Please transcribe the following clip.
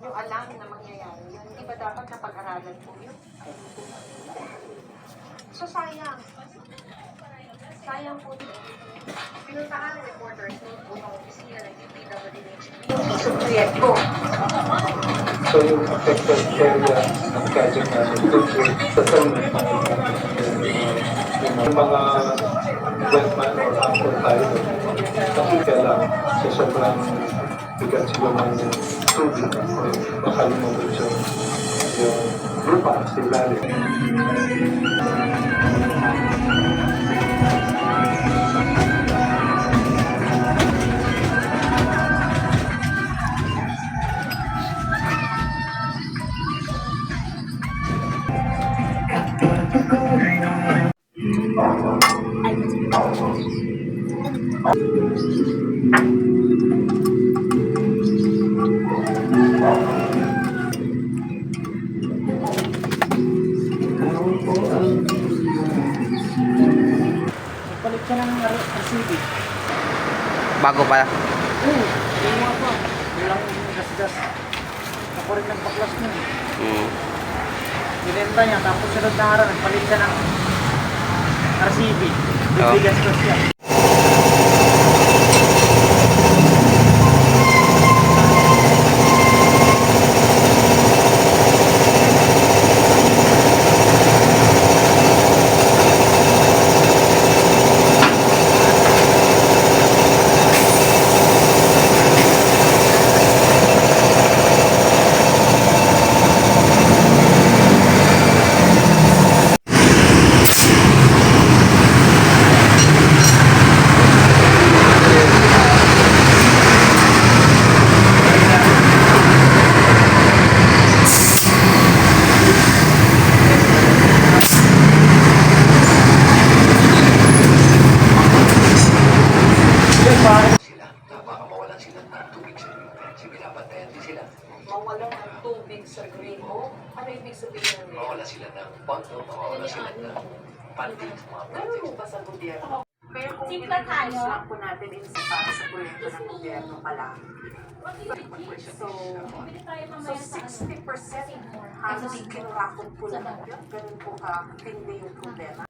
nyo alam na mangyayari yun. Hindi ba dapat napag-aralan po yun? So sayang. Sayang po din. Pinuntahan ng reporters po ng opisina ng DPWH yung isang proyekto. So yung affected area ng project natin, sa settlement natin, yung mga wetman or ample tayo, kasi kailang sa sobrang bigat sila ng tubig o makalimabot yung lupa sa ilalim. Palit siya ng RCB. Bago pa. Oo, yung mga pa. Walang gas-gas. Ako rin ng paklas niya. Binenta niya, tapos sunod na araw, nagpalit siya ng RCB. Bigas-gas siya. Mawalan ng tubig sa green o ano ibig sabihin nila? Mawala sila ng pondo, mawala sila ng funding sa mga Ganun po ba sa gobyerno? Pero kung Simple tayo. lang po natin para sa proyekto ng gobyerno pala. So, so 60% halos kinurakot po naman yun. Ganun po ka, hindi yung problema.